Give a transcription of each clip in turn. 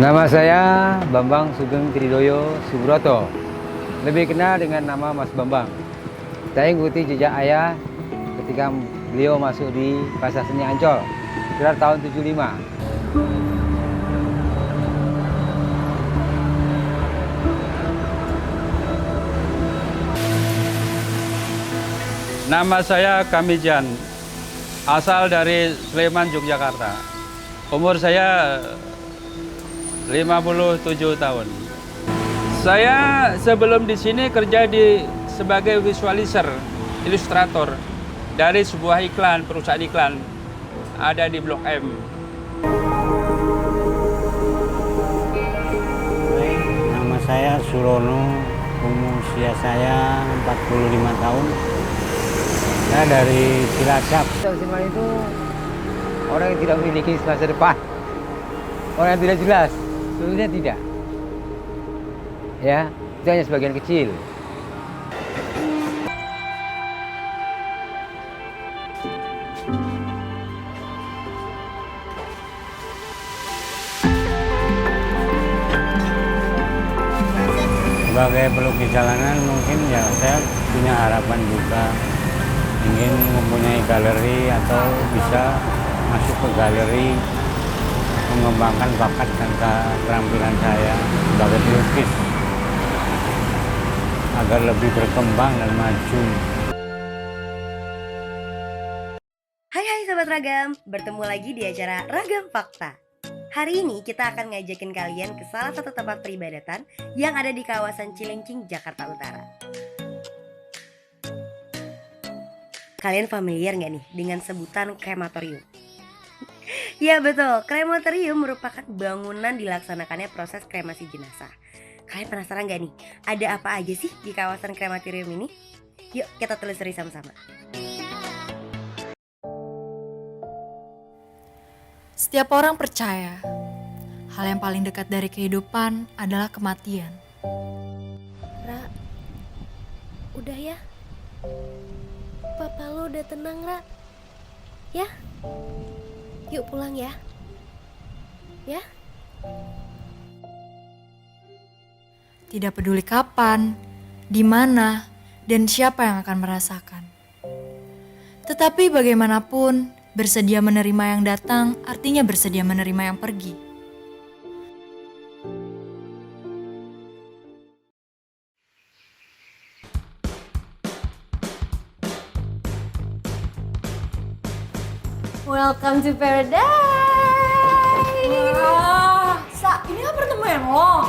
Nama saya Bambang Sugeng Tridoyo Subroto, lebih kenal dengan nama Mas Bambang. Saya ikuti jejak ayah ketika beliau masuk di Pasar Seni Ancol sekitar tahun 75. Nama saya Kamijan, asal dari Sleman, Yogyakarta. Umur saya 57 tahun. Saya sebelum di sini kerja sebagai visualizer, ilustrator dari sebuah iklan, perusahaan iklan ada di Blok M. Nama saya Surono, usia saya 45 tahun. Saya dari Cilacap. Seniman itu orang yang tidak memiliki masa depan, orang yang tidak jelas. Sebetulnya tidak. Ya, itu hanya sebagian kecil. Sebagai pelukis jalanan mungkin ya saya punya harapan juga ingin mempunyai galeri atau bisa masuk ke galeri mengembangkan bakat dan keterampilan saya sebagai pelukis agar lebih berkembang dan maju. Hai Sobat Ragam, bertemu lagi di acara Ragam Fakta. Hari ini kita akan ngajakin kalian ke salah satu tempat peribadatan yang ada di kawasan Cilincing, Jakarta Utara. Kalian familiar nggak nih dengan sebutan krematorium? Ya betul, krematorium merupakan bangunan dilaksanakannya proses kremasi jenazah. Kalian penasaran nggak nih, ada apa aja sih di kawasan krematorium ini? Yuk kita telusuri sama-sama. Setiap orang percaya, hal yang paling dekat dari kehidupan adalah kematian. Ra, udah ya. Papa lo udah tenang, Ra. Ya, yuk pulang ya. Ya. Tidak peduli kapan, di mana, dan siapa yang akan merasakan. Tetapi bagaimanapun, bersedia menerima yang datang artinya bersedia menerima yang pergi. Welcome to paradise. Wah, Sa, ini apartemen lo?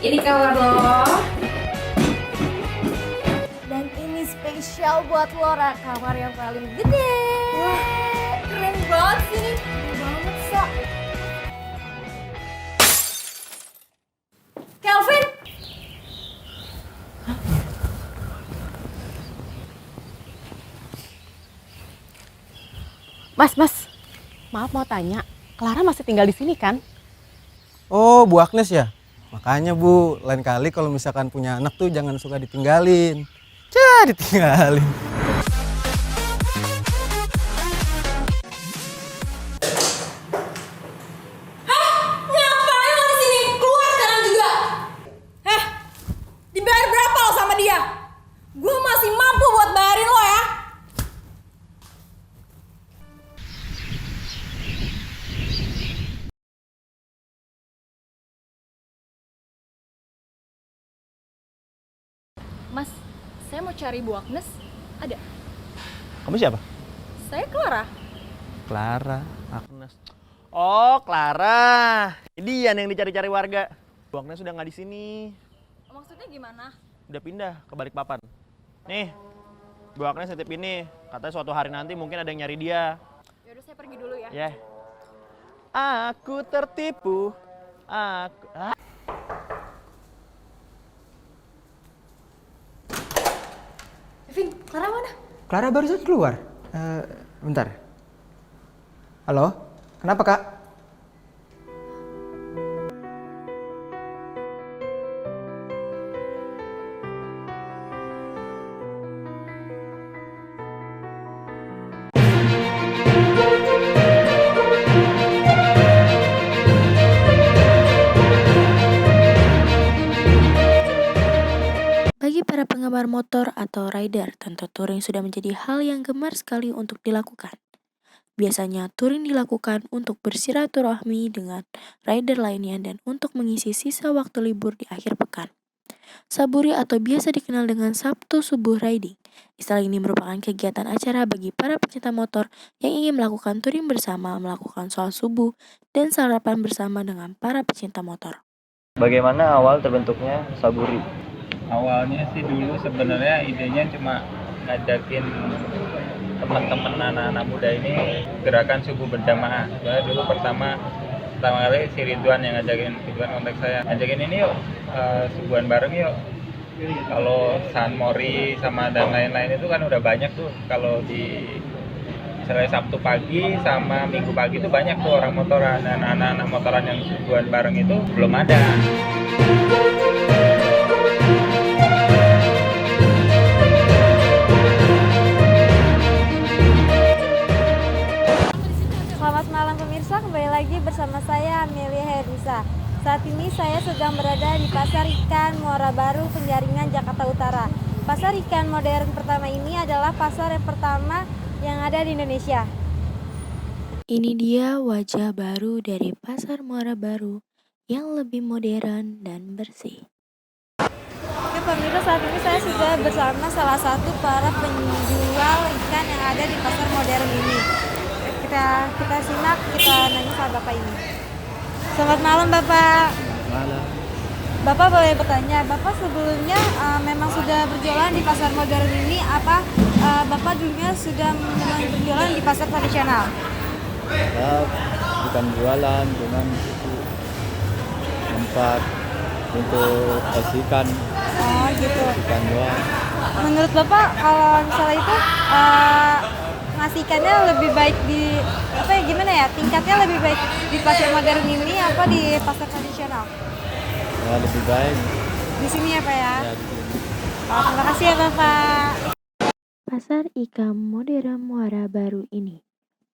Ini kamar lo. Dan ini spesial buat lo, Ra, kamar yang paling gede. Wah, keren banget sih ini. Keren banget, Sa. Kelvin! Mas, maaf mau tanya, Clara masih tinggal di sini kan? Oh, Bu Agnes ya? Makanya Bu, lain kali kalau misalkan punya anak tuh jangan suka ditinggalin. Ditinggalin. Ngapain lo di sini? Keluar sekarang juga! Dibayar berapa lo sama dia? Gue masih mampu buat bayarin lo ya. Mas, saya mau cari Bu Agnes, ada? Kamu siapa? Saya Clara. Clara, Agnes. Oh, Clara. Dia yang dicari-cari warga. Bu Agnes sudah nggak di sini. Maksudnya gimana? Udah pindah ke Balikpapan. Nih, Bu Agnes titip ini. Katanya suatu hari nanti mungkin ada yang nyari dia. Yaudah saya pergi dulu ya. Ya. Aku tertipu. Aku... Vin, Clara mana? Clara barusan keluar. Bentar. Halo, kenapa Kak? penggemar motor atau rider, tentu touring sudah menjadi hal yang gemar sekali untuk dilakukan. Biasanya touring dilakukan untuk bersilaturahmi dengan rider lainnya dan untuk mengisi sisa waktu libur di akhir pekan. Saburi atau biasa dikenal dengan Sabtu Subuh Riding. Istilah ini merupakan kegiatan acara bagi para pecinta motor yang ingin melakukan touring bersama, melakukan sholat subuh, dan sarapan bersama dengan para pecinta motor. Bagaimana awal terbentuknya Saburi? Awalnya sih dulu sebenarnya idenya cuma ngajakin teman-teman anak-anak muda ini gerakan subuh berjamaah. Sebenarnya dulu pertama kali si Ridwan yang Ridwan kontak saya, ngajakin ini yuk subuhan bareng yuk. Kalau San Mori sama dan lain-lain itu kan udah banyak tuh. Kalau di misalnya Sabtu pagi sama Minggu pagi itu banyak tuh orang motoran, dan anak-anak motoran yang subuhan bareng itu belum ada. Selamat malam pemirsa, kembali lagi bersama saya Amelia Herisa. Saat ini saya sedang berada di Pasar Ikan Muara Baru, Penjaringan, Jakarta Utara. Pasar ikan modern pertama ini adalah pasar yang pertama yang ada di Indonesia. Ini dia wajah baru dari Pasar Muara Baru yang lebih modern dan bersih. Oke pemirsa, saat ini saya sudah bersama salah satu para penjual ikan yang ada di pasar modern ini. Kita simak, kita nanya sama Bapak ini. Selamat malam Bapak. Malam. Bapak boleh bertanya, Bapak sebelumnya memang sudah berjualan di pasar modern ini, apa Bapak dulunya sudah mulai berjualan di pasar tradisional? Ya, bukan jualan, cuman itu tempat untuk ikan. Oh gitu. Ikan doang. Menurut Bapak kalau misalnya itu ngasih ikannya lebih baik di gimana ya, tingkatnya lebih baik di pasar modern ini apa di pasar tradisional? Ya, lebih baik Di sini ya Pak ya? ya di sini. Oh, terima kasih ya Bapak. Pasar ikan modern Muara Baru ini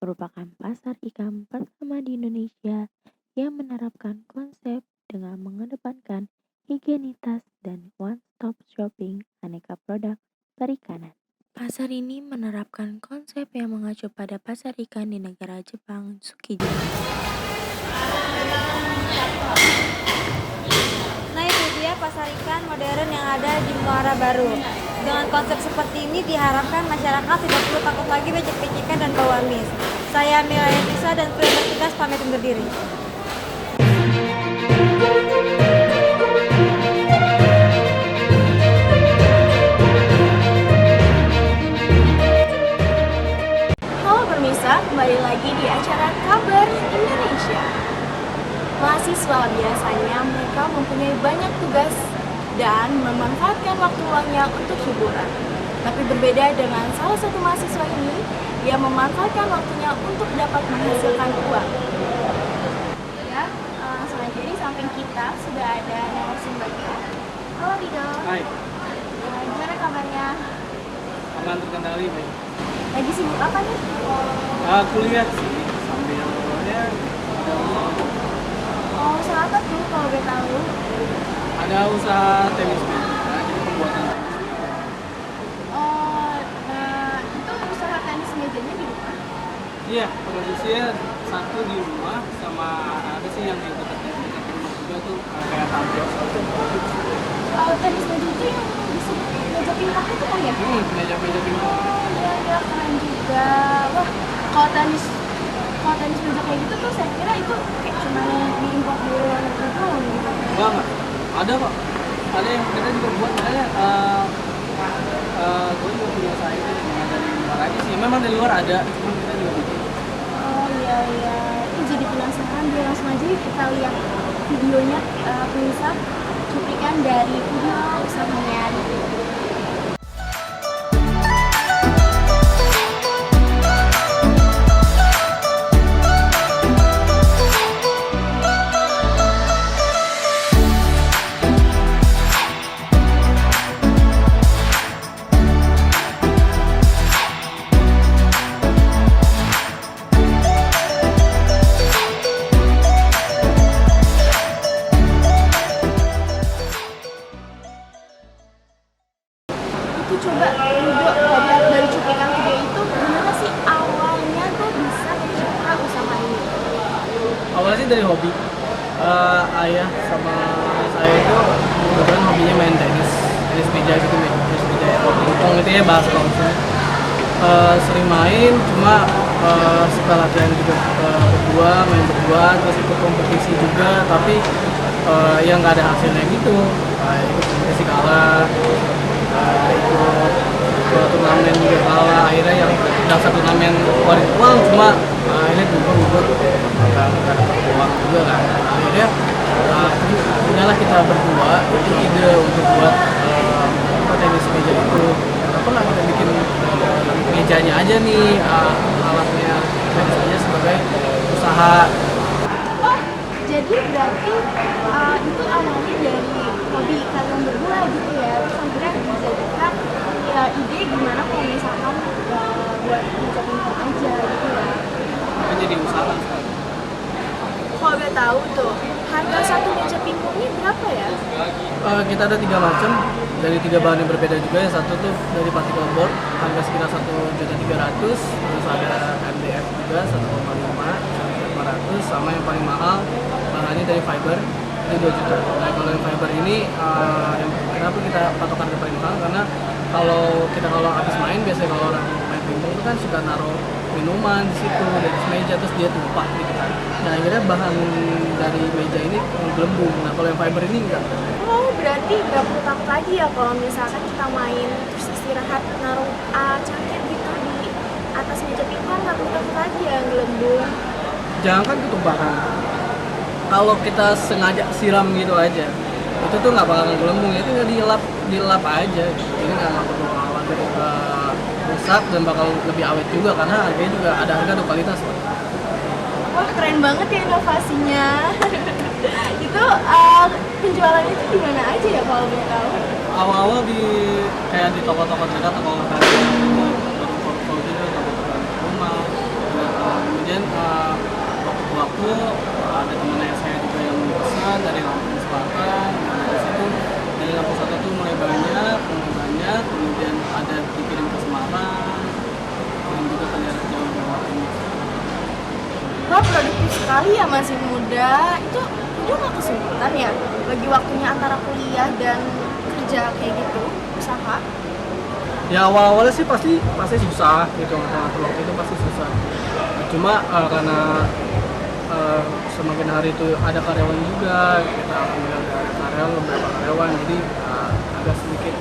merupakan pasar ikan pertama di Indonesia yang menerapkan konsep dengan mengedepankan higienitas dan one-stop shopping aneka produk perikanan. Pasar ini menerapkan konsep yang mengacu pada pasar ikan di negara Jepang, Tsukiji. Nah itu dia pasar ikan modern yang ada di Muara Baru. Dengan konsep seperti ini diharapkan masyarakat tidak perlu takut lagi becek-becekan dan bau amis. Saya Mila Yatisa dan kru bertugas pamit undur diri. Halo pemirsa, kembali lagi di acara Kabar Indonesia. Mahasiswa biasanya mereka mempunyai banyak tugas dan memanfaatkan waktu luangnya untuk hiburan. Tapi berbeda dengan salah satu mahasiswa ini, dia memanfaatkan waktunya untuk dapat menghasilkan uang. Ya, langsung aja di samping kita sudah ada narasumbernya. Halo Rido. Hai, Gimana kabarnya? aman terkendali baik. Lagi sibuk apa nih? Kuliah sih sambil ya Oh, usaha apa tuh kalau boleh tahu? ada usaha tenis meja, jadi pembuatan tenis meja. Oh, itu usaha tenis mejanya di rumah? Iya, produksinya satu di rumah sama ada sih yang di dekat rumah juga tuh kayak tampil. Oh, tenis meja itu yang bisa meja pingpong itu kan ya? Meja-meja pingpong. Iya, keren juga. Wah, kalau tenis meja kayak gitu tuh saya kira itu kayak cuma diimpor dari luar negeri doang gitu. Enggak, ada kok. Ada yang kita juga buat, makanya gue juga punya usaha itu dari luar aja sih. Memang dari luar ada, cuma kita juga bikin. Oh iya. Ini jadi penasaran, biar langsung aja yuk kita lihat videonya, pemirsa. Cuplikan dari video usahanya. hobi. Ayah sama saya itu kebetulan hobinya main tenis meja gitu, tenis meja ya, pingpong gitu ya bahasa kalau misalnya. Sering main, cuma suka latihan juga main berdua, terus ikut kompetisi juga, tapi yang nggak ada hasilnya gitu. Ikut kompetisi kalah, ikut turnamen juga kalah, akhirnya yang daftar turnamen keluarin uang, cuma akhirnya gugur nggak dapat uang juga kan. Akhirnya udahlah kita berdua itu ide untuk buat tenis meja itu. Kenapa nggak kita bikin mejanya aja nih, alatnya tenis meja sebagai usaha. Oh, jadi berarti itu awalnya dari hobi kalian berdua gitu ya, terus akhirnya dijadikan ya ide gimana kalau misalkan buat meja pingpong aja gitu ya. Jadi usaha. Kalau udah tahu tuh, harga satu meja pingpongnya berapa ya? Kita ada 3 macam, dari 3 bahan yang berbeda juga. Yang satu tuh dari particle board, harga sekitar 1.300.000, terus ada MDF juga 1,5 sama yang paling mahal bahannya dari fiber, itu 2 juta. Nah kalau yang fiber ini, kenapa kita patokan ke paling mahal? Karena kalau habis main, biasanya kalau orang main pingpong itu kan suka naruh minuman di situ, di atas meja, terus dia tumpah gitu kan. Nah akhirnya bahan dari meja ini gelembung. Nah kalau yang fiber ini enggak. Oh berarti nggak perlu takut lagi ya kalau misalkan kita main terus istirahat naruh cangkir gitu di atas meja pingpong, nggak perlu takut lagi ya gelembung. Jangan kan ketumpahan. Kalau kita sengaja siram gitu aja, itu tuh nggak bakal gelembung, itu nggak dilap aja. Ini nggak perlu khawatir rusak dan bakal lebih awet juga karena harganya juga ada harga dan kualitas. Wah keren banget ya inovasinya. Itu penjualannya itu di mana aja ya kalau boleh tahu? Awal-awal kayak di toko-toko dekat, toko kalian, toko gitu, toko rumah. Kemudian waktu ada teman saya juga yang pesan dari Lampung Selatan, dari situ dari Lampung Selatan tuh mulai banyak, kemudian ada dikirim ke Semarang, dan juga ke daerah Jawa Timur. Wah produktif sekali ya, masih muda. Itu udah nggak kesulitan ya bagi waktunya antara kuliah dan kerja kayak gitu, usaha? Ya awal-awalnya sih pasti susah gitu, ngatur waktu itu pasti susah. Cuma karena semakin hari itu ada karyawan juga, kita alhamdulillah ada karyawan, beberapa karyawan, jadi agak sedikit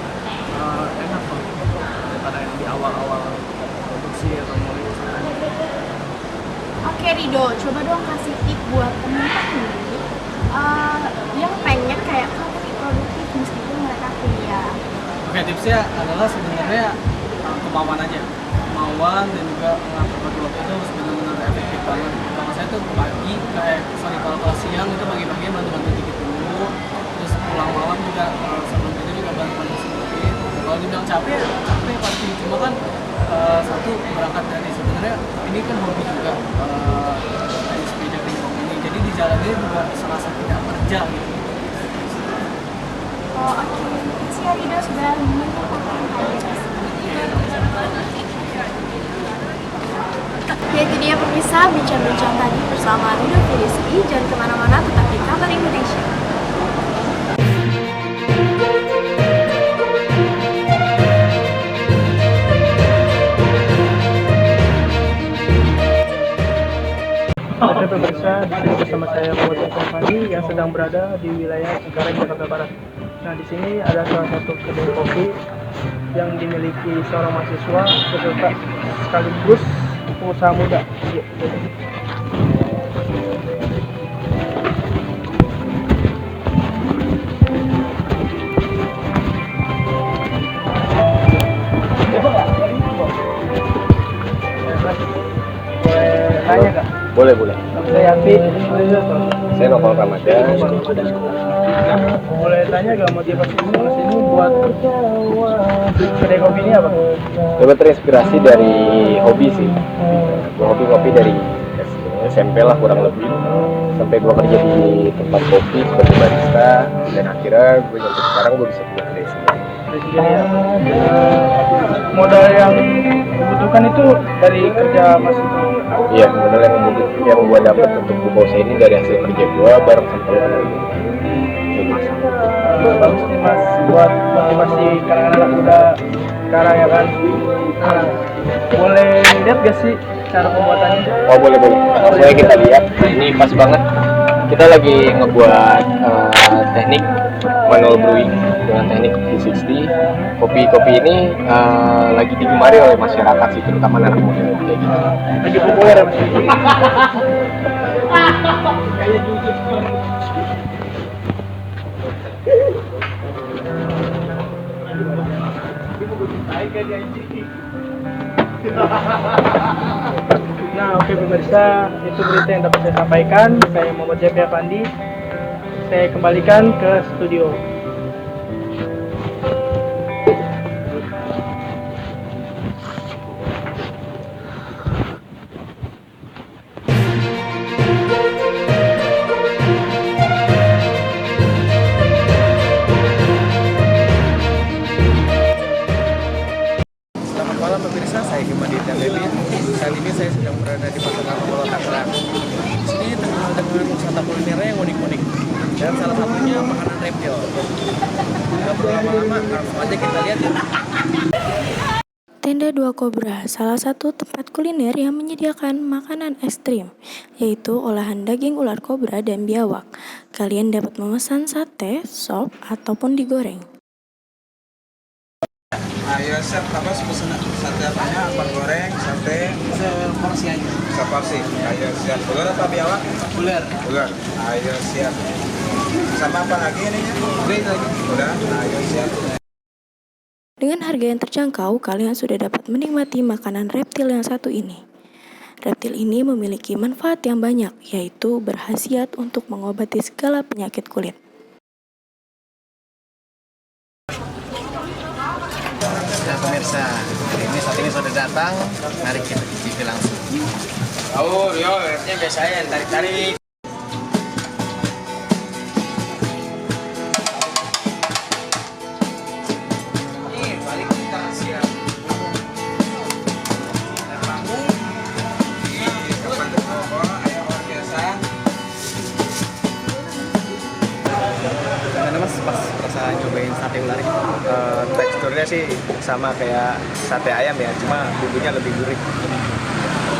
enak kok daripada yang di awal-awal produksi atau mulai usaha. Oke Rido, coba dong kasih tip buat teman-teman yang pengen kayak kamu produktif meskipun mereka kuliah. Oke, tipsnya adalah sebenarnya kemauan aja, kemauan dan juga ngatur waktu itu harus benar-benar efektif banget. Kalau saya tuh kalau siang itu pagi-pagi bantu-bantu dikit dulu, terus pulang malam juga sebelum itu juga bantu-bantu sedikit. Kalau dibilang capek pasti, cuma kan satu berangkat dari sebenarnya ini kan hobi juga dari sepeda pingpong ini, jadi di jalannya juga serasa tidak kerja gitu. Oh oke, makasih ya Rido sudah menonton konten podcast. Ya itu dia pemirsa bincang-bincang tadi bersama Rido Firiski. Jangan kemana-mana, tetap di Kabar Indonesia. Oke pemirsa, di sini bersama saya Muhammad Fandi yang sedang berada di wilayah Cengkareng, Jakarta Barat. Nah di sini ada salah satu kedai kopi yang dimiliki seorang mahasiswa beserta sekaligus pengusaha muda. Tanya kak? Boleh. Saya Yati. Saya Novel Ramadan. Boleh tanya gak motivasi ini buat kedai kopi ini apa? Coba terinspirasi dari hobi sih. Gue hobi kopi dari SMP lah kurang lebih. Sampai gue kerja di tempat kopi sebagai barista. Dan akhirnya gue sampai sekarang gue bisa buat kedai sendiri. Ya. Modal yang dibutuhkan itu dari kerja mas itu Iya, modal yang gue dapet untuk buka usaha ini dari hasil kerja gue bareng sama teman-teman. Bagus nih Mas buat motivasi kalangan anak muda sekarang ya kan. Nah, boleh lihat gak sih cara pembuatannya? Oh boleh. Saya kita lihat. Nah, ini pas banget. Kita lagi ngebuat teknik manual brewing dengan teknik V60. Kopi ini lagi digemari oleh masyarakat sih, terutama anak muda kayak gitu. Lagi populer ya Mas? Nah, oke pemirsa, itu berita yang dapat saya sampaikan. Saya Muhammad Jafri Afandi. Saya kembalikan ke studio. Selamat malam pemirsa, saya Gimadi Levi. Saat ini saya sedang berada di Pasar Lama Molo Tangerang. Di sini terkenal dengan wisata kulinernya yang unik-unik. Dan salah satunya makanan reptil. Nggak perlu lama-lama, langsung aja kita lihat ya. Tenda Dua Kobra, salah satu tempat kuliner yang menyediakan makanan ekstrim, yaitu olahan daging ular kobra dan biawak. Kalian dapat memesan sate, sop, ataupun digoreng. Ayo chef, apa pesan sate apanya? Apel goreng, sate, seporsi aja. Seporsi. Ayo siap. Ular apa biawak? Ular. Ayo siap. Sama apa lagi ini? Udah. Ayo siap. Dengan harga yang terjangkau, kalian sudah dapat menikmati makanan reptil yang satu ini. Reptil ini memiliki manfaat yang banyak, yaitu berkhasiat untuk mengobati segala penyakit kulit. Nah pemirsa, hari ini saat ini sudah datang, mari kita cicipi langsung. Oh, yo, repnya biasa ya, tarik-tarik. Ini balik kita siap. Gimana mas, pas rasa nyobain sate ular ini? Teksturnya sih sama kayak sate ayam ya, cuma bumbunya lebih gurih.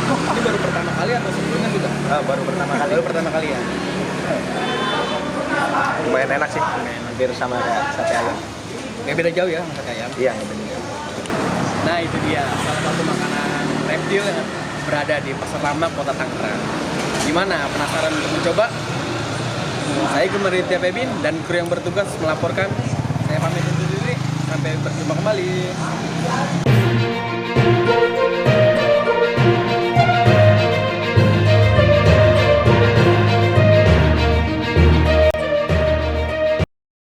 Ini baru pertama kali atau sebelumnya sudah? Baru pertama kali. Baru pertama kali ya. Lumayan enak sih, hampir sama kayak sate ayam. Nggak beda jauh ya sama sate ayam? Iya, nggak beda jauh. Nah itu dia salah satu makanan reptil yang berada di Pasar Lama Kota Tangerang. Gimana? Penasaran untuk mencoba? Saya Gumari Pebin dan kru yang bertugas melaporkan. Saya pamit undur diri. Sampai berjumpa kembali.